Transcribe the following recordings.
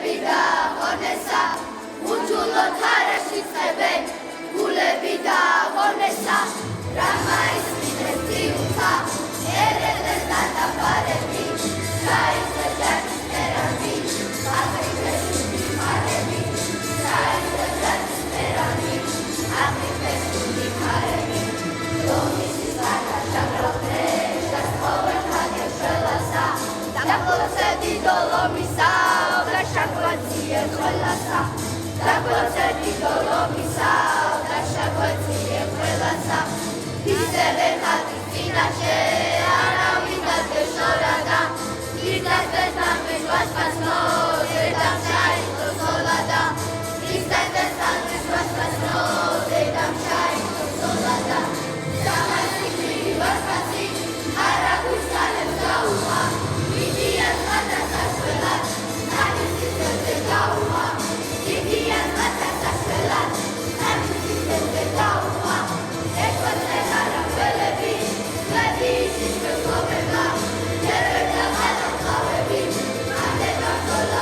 გულები და ღონესა უჯულოდ არაში წებენ გულები და ღონესა რამა ისმინეს ძიუთა ერედეს დადაბარები საიზე ჯაჭის მერანი აღრიფე შუდი ხარები საიზე ჯაჭის მერანი აღრიფე შუდი ხარები ლომისის დაკაშაგროთე შასხოვენ ხაგებ შველასა დაკლოცე დიდო ლომისა და შაკვეციე ყველასა დაკლოცე დიდო ლომისა და შაკვეციე ყველასა ისევე ხალხის წინაშე არავინ დაგეშორადა ისევე სამის ვაშკაცნო დედამ შაიტო სოლადა ისევე სამის ვაშკაცნო დედამ შაიტო სოლადა სამასი კვირი ვაშკაცი არა გუშალებს გაუღა დიდიას ხათასაშველად ნანის სიცოცხლე გაუღა დიდიას ხათასაშველად ნანის სიცოცხლე გაუღა ეკვეთრე არაფელები ლები შიშკებს ლობება ჯერებდა ხალხავები ამდე გახდოლა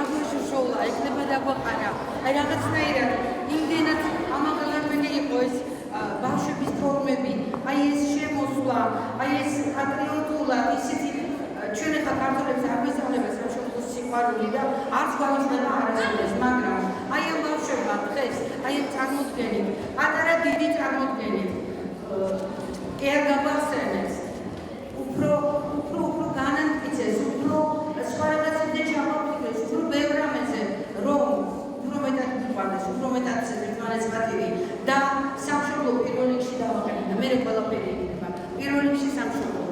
დაგვეშოშოლა, იქნება დაგვაყარა. აი რაღაცნაირად იმდენად ამაღლებელი იყო ეს ბავშვების ფორმები, აი ეს შემოსვლა, აი ეს პატრიოტულად ისეთი ჩვენ ახლა ქართველებს არ ვესწავლება სამშობლოს სიყვარული და არც გვაუჩნდება არასოდეს, მაგრამ აი ამ ბავშვებმა დღეს, აი ამ წარმოდგენით, პატარა დიდი წარმოდგენით კი არ გაგვახსენებს, უფრო განამტკიცეს, უფრო სხვა რაღაცებზე ჩამოვიდეს, უფრო ბევრ რამეზე, რომ უფრო მეტად მიყვარდეს, უფრო მეტად ერთმანეთს მათივი და სამშობლო პირველ რიგში დავაყენებ და მერე ყველაფერი იქნება. პირველ რიგში სამშობლო,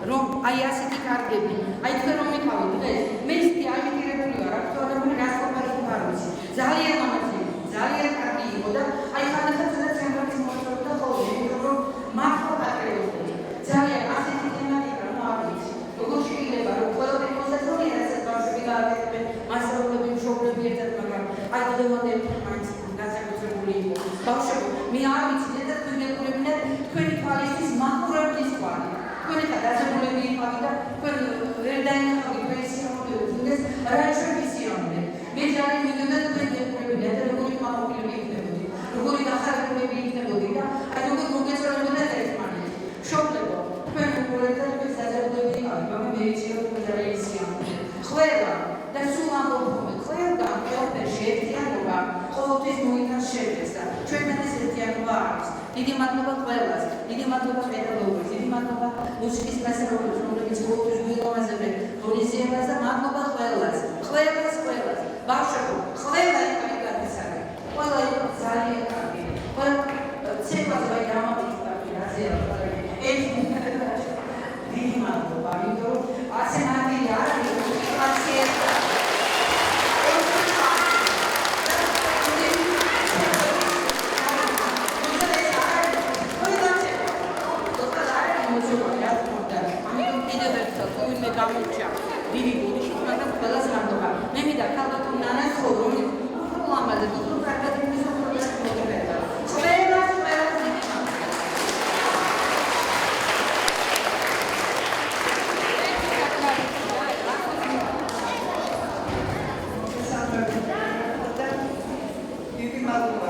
რომ აი ასეთი კარგები, აი თქვენ რომ მიყავით დღეს, მე ისეთი აგიტირებული ვარ, აქტუალურული რასკოპარით არ ვიცი. ძალიან ლამაზი, ძალიან კარგი იყო და აი ხანდახან სადაც შემდგომის მოხდა ხოლმე, იმიტომ რომ მართლა პატრიოტული. ძალიან ასეთი თემატიკა რომ არ ვიცი. როგორ შეიძლება რომ ყველაფერი მოსაწონია, რასაც ბავშვები გააკეთებენ, მასწავლებლები, მშობლები ერთად, მაგრამ აი დღევანდელი მაინც განსაკუთრებული იყო. ბავშვები, მე არ ვიცი და თქვენ გეკურებინათ თქვენი თვალისთვის მაყურებლის კვალი. თქვენ ახლა დაძაბულები იყავით და თქვენ ვერ დაინახავთ პენსიონერებს, რა ჩვენ მისიონერები. მე ძალიან მინდოდა თქვენ გეკურებინათ და როგორი მაყურებლები იქნებოდი, როგორი გახარებულები იქნებოდი და აი როგორ მოგეწონებოდა ერთმანეთი. მშობლებო, თქვენ გეკურებინათ და თქვენ დაძაბულები იყავით, მაგრამ მე იცით თქვენ ძალიან მისიონერები. ყველა და სულ ამბობთ, ყველგან ყველაფერში ერთიანობა ყოველთვის მოიტანს შედეგს და ჩვენთან ეს ერთიანობა არის. დიდი მადლობა ყველას, დიდი მადლობა პედაგოგებს, დიდი მადლობა მუსიკის მასწავლებლებს, რომლებიც ყოველთვის გვილამაზებენ ღონისძიებას და მადლობა ყველას, ბავშვებო, ყველა იყავით გადასაგები, ყველა იყო ძალიან კარგი, ყველა ცეკვაზე ვაი დამატებით კარგი, რაზეა კარგი, დიდი მადლობა, იმიტომ რომ ასე მარტივი არ არის, პაციენტი გამორჩა დიდი ბოდიში, მაგრამ ყველას გამდობა. მე მინდა ქალბატონ ნანას ხო, რომელიც უფრო ლამაზად, უფრო კარგად იმის პროგრამას მოგებერდა. ყველას დიდი მადლობა.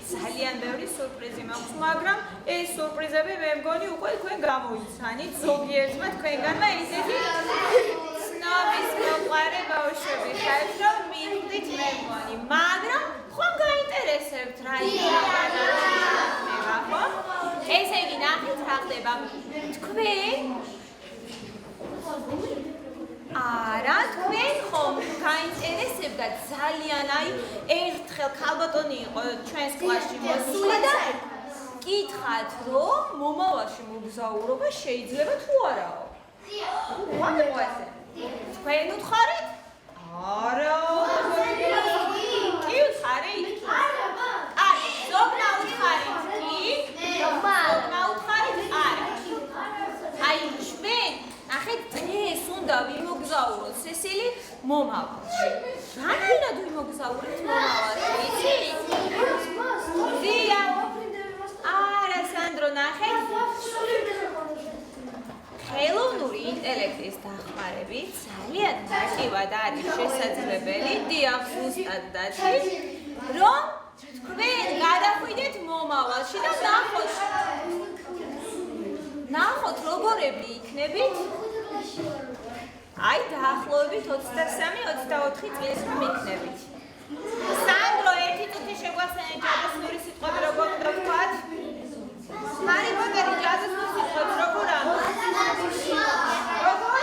ძალიან ბევრი სურპრიზი მაქვს, მაგრამ ეს სურპრიზები მე მგონი უკვე თქვენ გამოიცანით, ზოგიერთმა თქვენგანმა ისეთი ცნობის მოყარე ბავშვები ხართ, რომ მივხვდით მე მგონი, მაგრამ ხომ გაინტერესებთ რა იქნება, ხო? ესე იგი ნახეთ რა ხდება. თქვენ არა, თქვენ ხომ გაინტერესებდათ ძალიან, აი, ერთხელ ქალბატონი იყო ჩვენს კლასში მოსული და გითხრათ, რომ მომავალში მოგზაურობა შეიძლება თუ არაო? ვამბობ ესე. თქვენ უთხარით? არა. კი უთხარით? არა. აი, ზოგნა უთხარით კი? ზოგნა უთხარით? არა. აი, ჩვენ ნახეთ დღეს უნდა ვიმოგზაუროთ სესილი მომავალში. რანაირად ვიმოგზაუროთ მომავალში, იცით? ზია. არა, სანდრო, ნახეთ. ხელოვნური ინტელექტის დახმარებით ძალიან ნაკლებად არის შესაძლებელი, დიახ, ზუსტად დათი, რომ თქვენ გადახვიდეთ მომავალში და ნახოთ როგორები იქნებით. აი, დაახლოებით 23-24 წლის რომ იქნებით. სანდრო, ერთი წუთი შეგვასწავლეთ ჯადოსნური სიტყვები როგორ უნდა ვთქვათ? ჰარი პოტერი ჯადოსნური სიტყვები როგორ ამბობს? როგორ?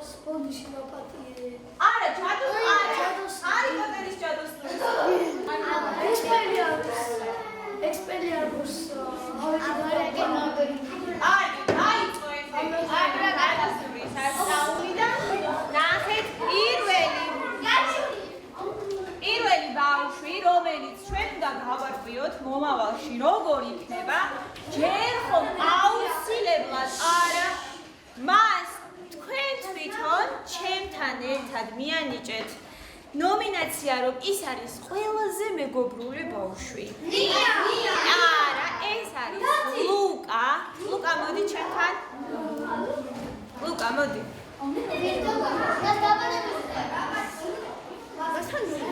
სპონჯი მოპატიე. არა, ჰარი პოტერის ჯადოსნური სიტყვები. ექსპელიარმუს. აი, ჯადოსნური სასწაული და ნახეთ პირველი. მომავალში როგორ იქნება, ჯერ ხომ აუცილებლად არა მას თქვენ თვითონ ჩემთან ერთად მიანიჭეთ ნომინაცია, რომ ის არის ყველაზე მეგობრული ბავშვი. არა, ეს არის ლუკა. ლუკა, მოდი ჩემთან. ლუკა, მოდი.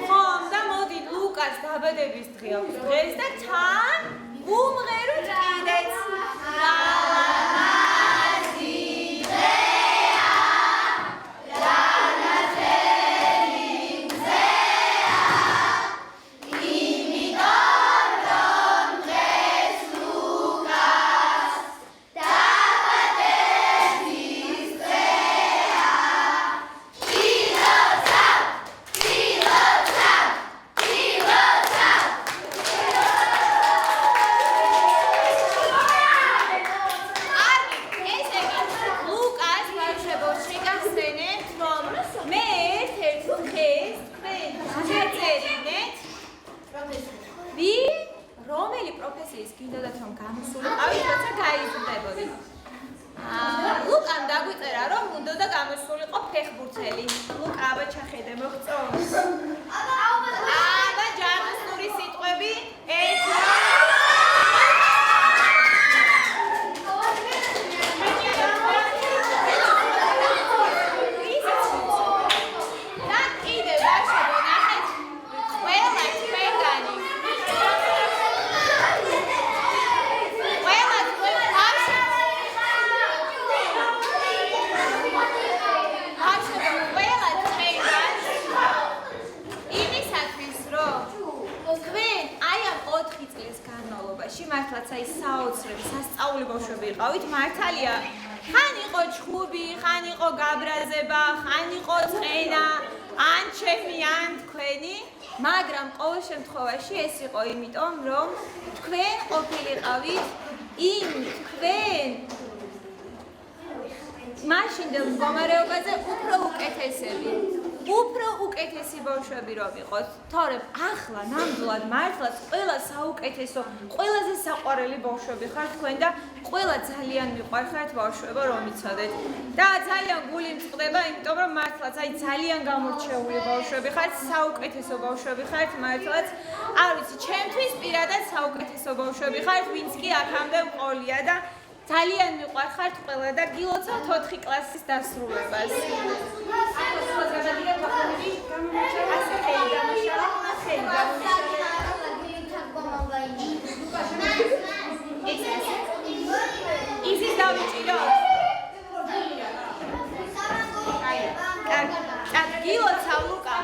ხომ და მოდი ლუკას დაბადების დღე აქვს დღეს და თან უმღეროთ კიდეც. ლუკამ დაგვიწერა, რომ უნდა და გამოსულიყო ფეხბურთელი. ლუკა, აბა ჩახედე, მოგწონს? აბა ჯანსური სიტყვები მართლაც აი საოცრები, სასწაული ბავშვები იყავით, მართალია. ხან იყო ჩხუბი, ხან იყო გაბრაზება, ხან იყო წენა, ან ჩემი, ან თქვენი, მაგრამ ყოველ შემთხვევაში ეს იყო იმიტომ, რომ თქვენ ყოფილიყავით თქვენ მაშინდელ მდგომარეობაზე უფრო უკეთესი ბავშვები რომ იყოთ, თორემ ახლა ნამდვილად მართლაც ყველა საუკეთესო, ყველაზე საყვარელი ბავშვები ხართ თქვენ და ყველა ძალიან მიყვარხართ ბავშვებო რომ იცოდეთ. და ძალიან გული მწყდება, იმიტომ რომ მართლაც აი ძალიან გამორჩეული ბავშვები ხართ, საუკეთესო ბავშვები ხართ მართლაც. არ ვიცი, ჩემთვის პირადად საუკეთესო ბავშვები ხართ, ვინც კი აქამდე მყოლია და ძალიან მიყვარხართ ყველა და გილოცავთ 4 კლასის დასრულებას. იზის დავიჭიროთ? გილოცავ ლუკა.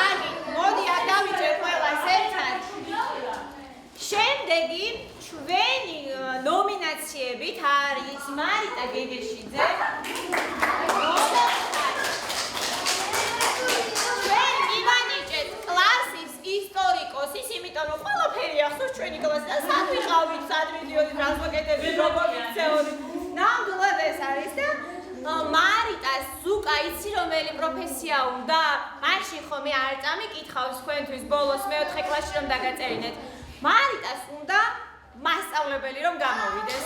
აი, მოდი დავიჭერ ყველას ერთად. შემდეგი ჩვენი ნომინაციებით არის მარიტა გეგეშიძე. ჩვენ მივანიჭეთ კლასის ისტორიკოსის, იმიტომ რომ ყველაფერი ახსოვს ჩვენი კლასი და სად ვიყავით, სად მიდიოდით, რას ვაკეთებდით, როგორ ვიქცეოდით. ნამდვილად ეს არის და მარიტას ზუკა იცი რომელი პროფესია უნდა? მაშინ ხომ არ წამიკითხავს თქვენთვის ბოლოს მე-4 კლასში რომ დაგაწერინეთ. მარიტას უნდა მასწავლებელი რომ გამოვიდეს.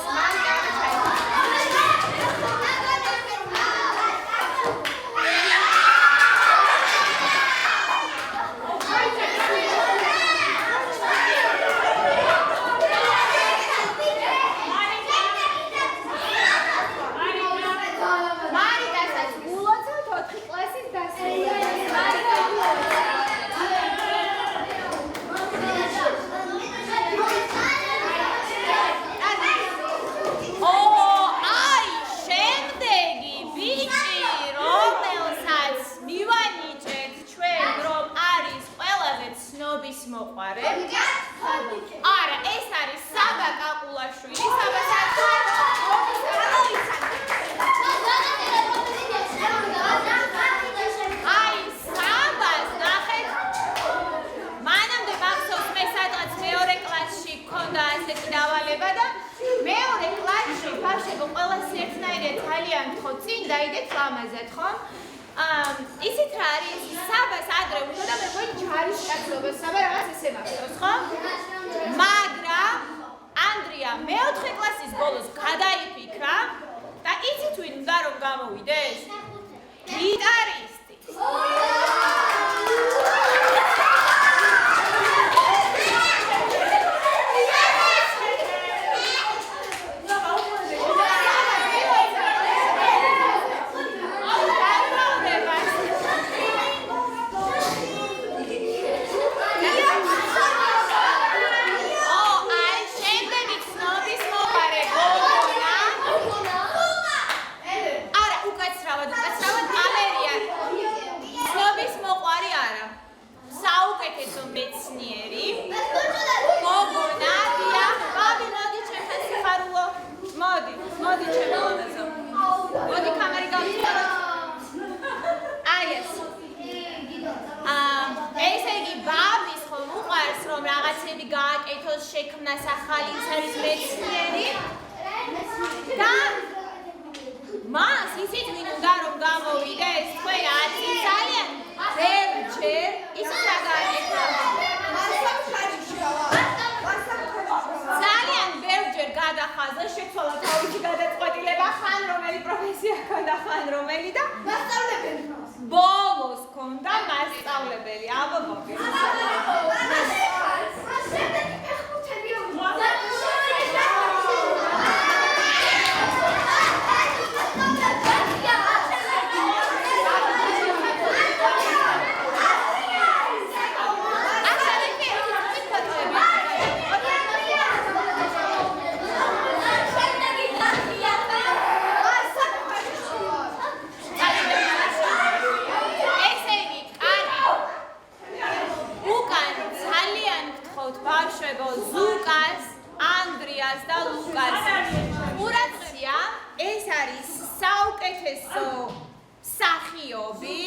მარიტასაც გულოცავთ 4 კლასის დასრულებას. მოყვარე. არა, ეს არის საბა კაკულაშვილი, საბა აი, საბას ნახეთ. მანამდე მახსოვს მე სადღაც მეორე კლასში მქონდა ასეთი დავალება და მეორე კლასში ბავშვებო ყველას ერთნაირად ძალიან ხო წინ დაიდეთ ლამაზად, ხო? ისიც რა არის საბას ადრე უნდა და მე გვი ჯარის კაცო მადლობა, საბა რაღაც ესე მახსოვს, ხო? მაგრამ ანდრია მეოთხე კლასის ბოლოს გადაიფიქრა და იცით ვინ უნდა რომ გამოვიდეს? გიტარისტი. შექმნას ახალი ის მეცნიერი და მას ისიც ვინ უნდა რომ გამოვიდეს თქვენ აცი ძალიან ბევრჯერ ისიც აგააკეთა ძალიან ბევრჯერ გადახაზა შეცვალა თავისი გადაწყვეტილება ხან რომელი პროფესია ჰქონდა ხან რომელი და მასწავლებელი ბოლოს ჰქონდა მასწავლებელი აბა ზუკას, ანდრიას და ლუკას. ყურაცია, ეს არის საუკეთესო სახიობი.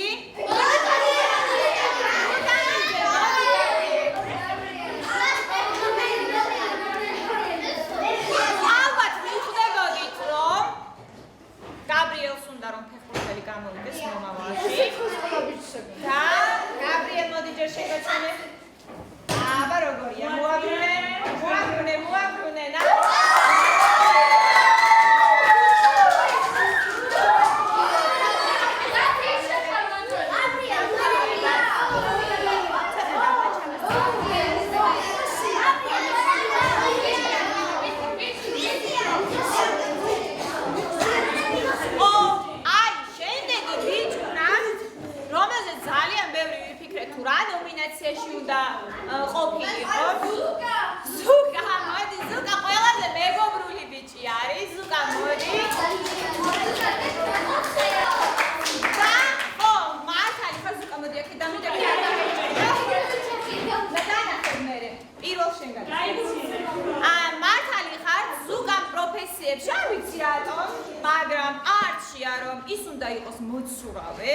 ალბათ მიხვდებოდით, რომ გაბრიელს უნდა რომ ფეხბურთელი გამოვიდეს მომავალში. და გაბრიელ მოდი ჯერ შეგაჩვენე. აბა როგორია მოაბრუნე და ნომინაციაში უნდა ყოფილიყო. ზუკა, მოდი, ზუკა ყველაზე მეგობრული ბიჭი არის. ზუკა, მოდი. და ო, მართალი ხარ ზუკა, მოდი აქ დამიდები. დანახებ მერე. პირველ შენ გაიცი. მართალი ხარ ზუკა პროფესიებში, არ ვიცი რატომ, მაგრამ არტშია რომ ის უნდა იყოს მოცურავე.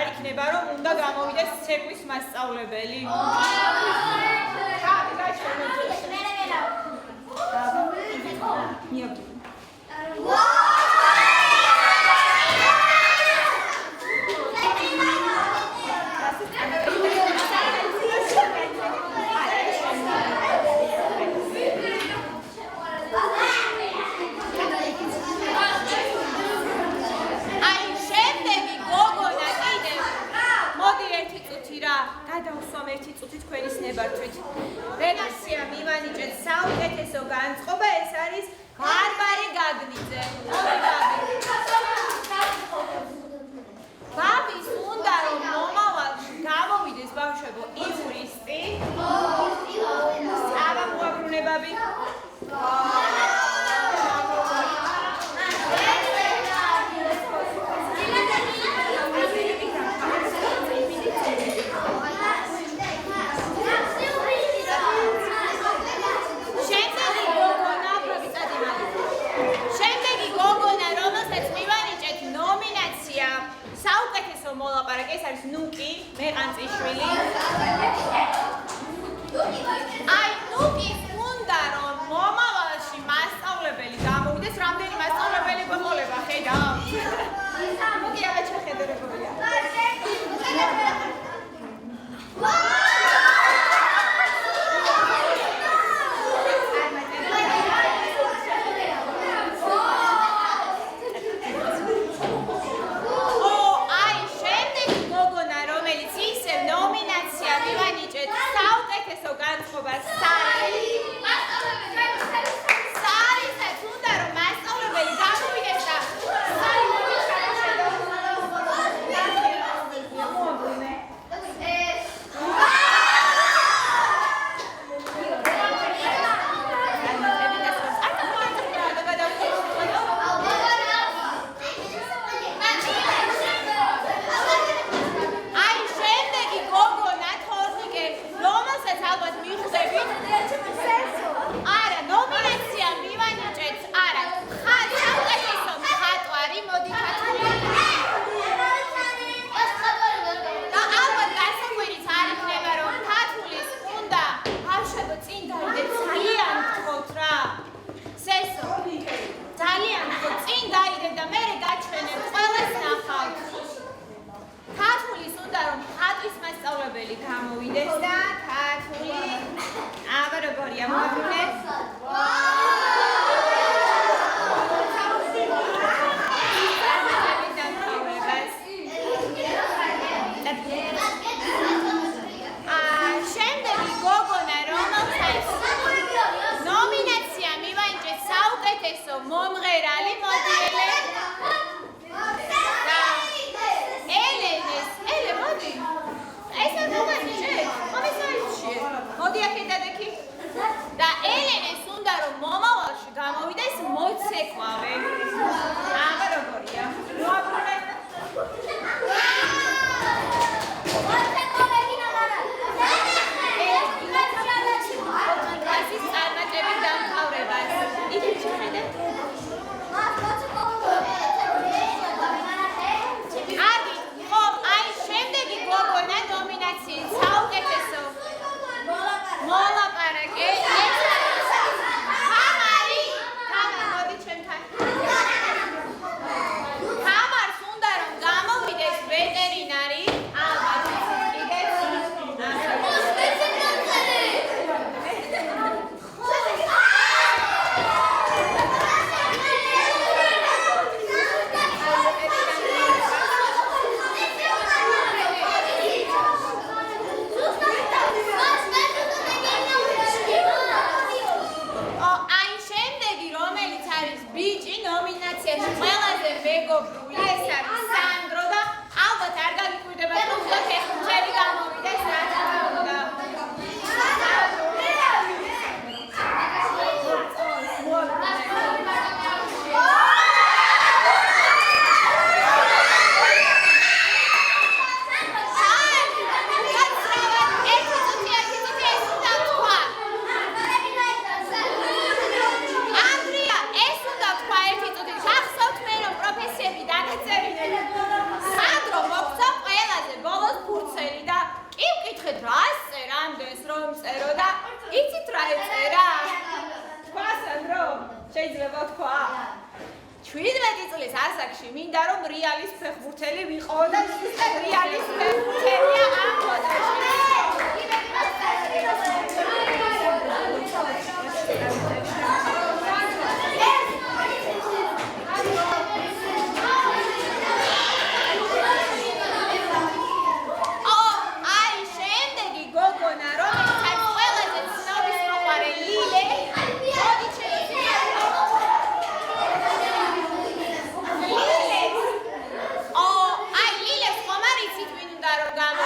არ იქნება რომ უნდა გამოვიდეს ცეკვის მასწავლებელი. გადავსვამ ერთი წუთი თქვენის ნებართვით. რედაქცია მივანიჭეთ საუკეთესო განწყობა, ეს არის ბარბარე გაგნიძე. ბაბის უნდა რომ მომავალში გამოვიდეს ბავშვებო იურისტი. ნუკი მეყანწიშვილი აი ნუკის უნდა რომ მომავალში მასწავლებელი გამოვიდეს რამდენი მასწავლებელი გვეყოლება ხედავ ნუკი აღარ შეხედერებულია გამოვიდეს და ქართული აბა როგორია მოგიყვეს შემდეგი გოგონა რომელსაც ნომინაცია მივანიჭეთ საუკეთესო მომღერალი მოდიელე მოდი აქ დადექი და ელენეს უნდა რომ მომავალში გამოვიდეს მოცეკვავე აბა როგორია მოაბრუნე კლასის წარმატებით დამთავრებას იქ შეხედე ადი ხო აი შემდეგი გოგონა ნომინაციის საუკეთესო მოლაპარაკე თამარი მოდი ჩვენთან თამარს უნდა რომ გამოვიდეს ვეტერინარი ალბათ იგებს ბიჭი ნომინაციაში ყველაზე მეგობრული ეს არის სანდრო და ალბათ არ გაგიკვირდება თუ ფეხბურთელი გამოვიდეს რა თქმა უნდა შეიძლება თქვა 17 წლის ასაკში მინდა რომ რეალის ფეხბურთელი ვიყო და ზუსტად რეალის ფეხბურთელია ამ მოდაში აი შემდეგი გოგონა რომელსაც ყველაზე ცნობის მოყარე ლილე აი ლილეს ხომ არ იცით ვინ უნდა რომ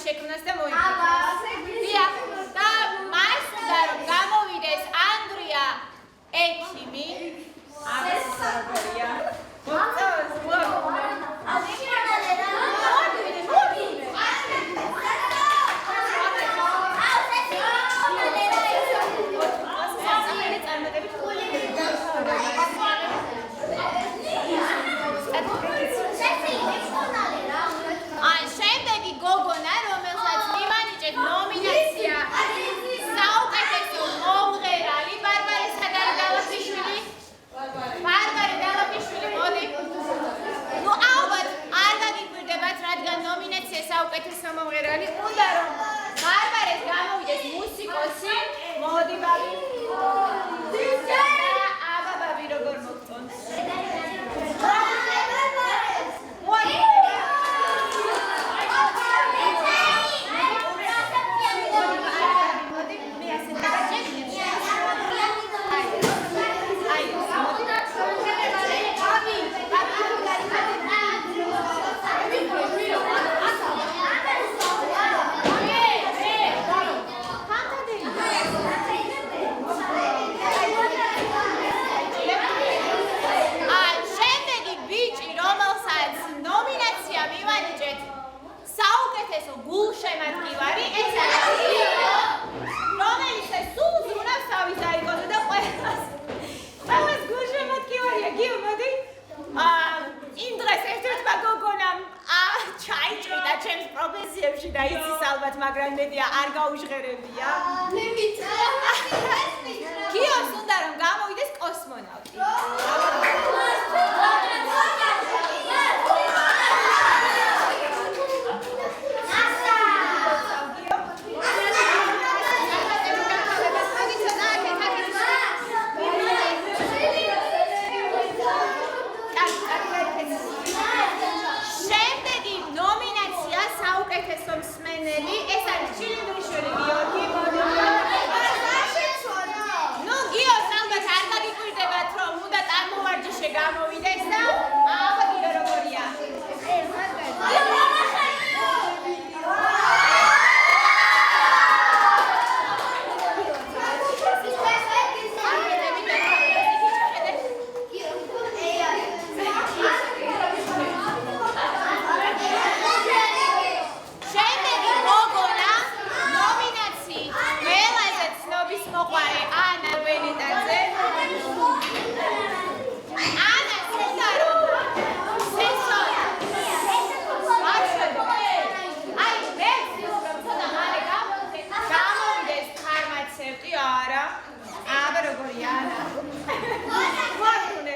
შექმნას და მოიფიქროს. დიახ, და მას უნდა რომ გამოვიდეს ანდრია ექიმი. ეს როგორია? მოწონს, შემდეგი გოგონა, რომელსაც მივანიჭეთ ნომინაცია საუკეთესო მომღერალი, ბარბარე სადარი დალაფიშვილი. ბარბარე დალაფიშვილი, მოდი. ნუ ალბათ არ გაგიკვირდებათ, რადგან ნომინაცია საუკეთესო მომღერალი უნდა რომ ბარბარეს გამოვიდეს მუსიკოსი. მოდი ბაბი. აბა ბაბი როგორ მოგწონს? საუკეთესო გულშემატკივარი ეს არის რომელიც სულ ზრუნავს თავის დაიკონო და ყველას გულშემატკივარია. გიო, მოდი. იმ დღეს ერთ-ერთმა გოგონამ ჩაიჭრიდა ჩემს პროფესიებში და იცის ალბათ, მაგრამ მედია არ გაუჟღერებია. გიოს უნდა რომ გამოვიდეს კოსმონავტი. შემდეგი ნომინაცია საუკეთესო მსმენელი, ეს არის ჩილინდრიშვილი გიორგი. ნუ გიოს ალბათ არ გაგიკვირდებათ, რომ უნდა ტანმოვარჯიშე გამოვიდეს და აბა გიო როგორია? შემდეგი გოგონა ნომინაციით ყველაზე ცნობის მოყვარე ანა ვენეტაძე. ანას უნდა რომ სესონა აი მე ვცდილობ რომ ცოტა მალე გამოვიდეს ფარმაცევტი. არა, აბა როგორია ანა? მოაბრუნე.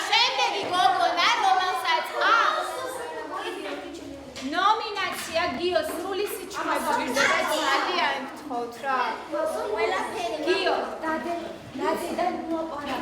შემდეგი გოგონა, რომელსაც ნომინაცია გიო სრული სიჩუმე გვირდება, ძალიან გთხოვთ რა. გიო დადიდან მოყარა.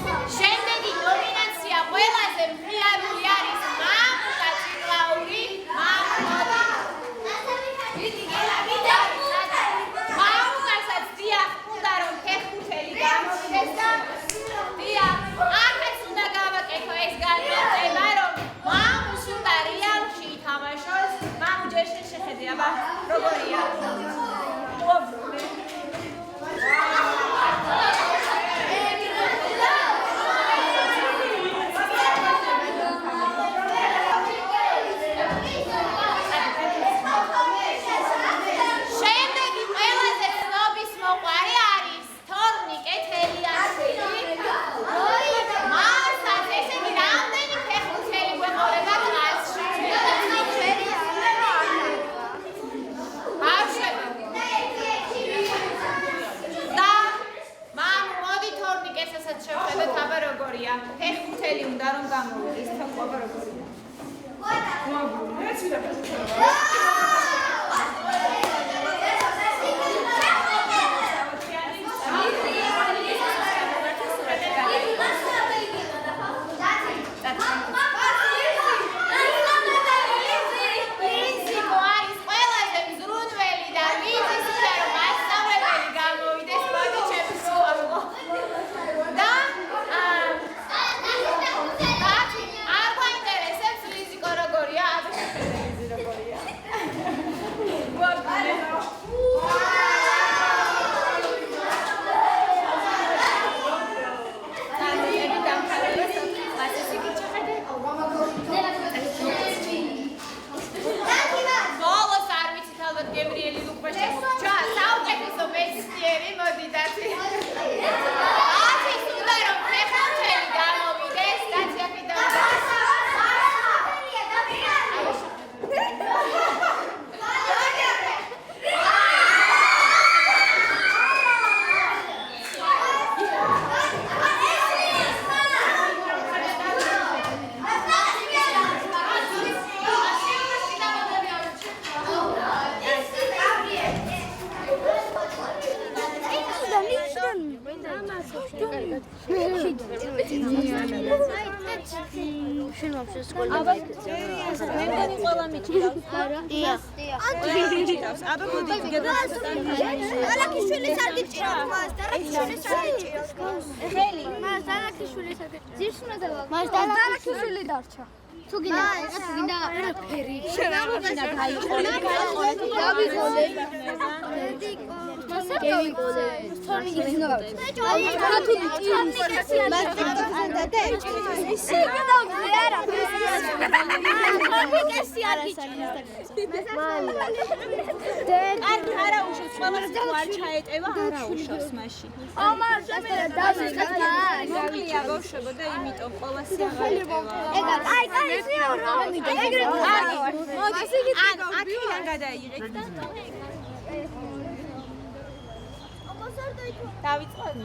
შემდეგი ნომინაცია ყველაზე მხიარული არის მამუკა ციკლაური მამუკასაც დიახ უნდა რომ ფეხბურთელი გამოვიდეს და დიახ აქაც უნდა გავაკეთო ეს განმარტება რომ მამუს უნდა რეალში ითამაშოს მამუ ჯერ შეხედე აბა როგორია ფეხბურთელი უნდა რომ გამოვიდეს თაყვაბა როგორია თუ გინდა ფერი შენა გაიყოლე დავიწყოთ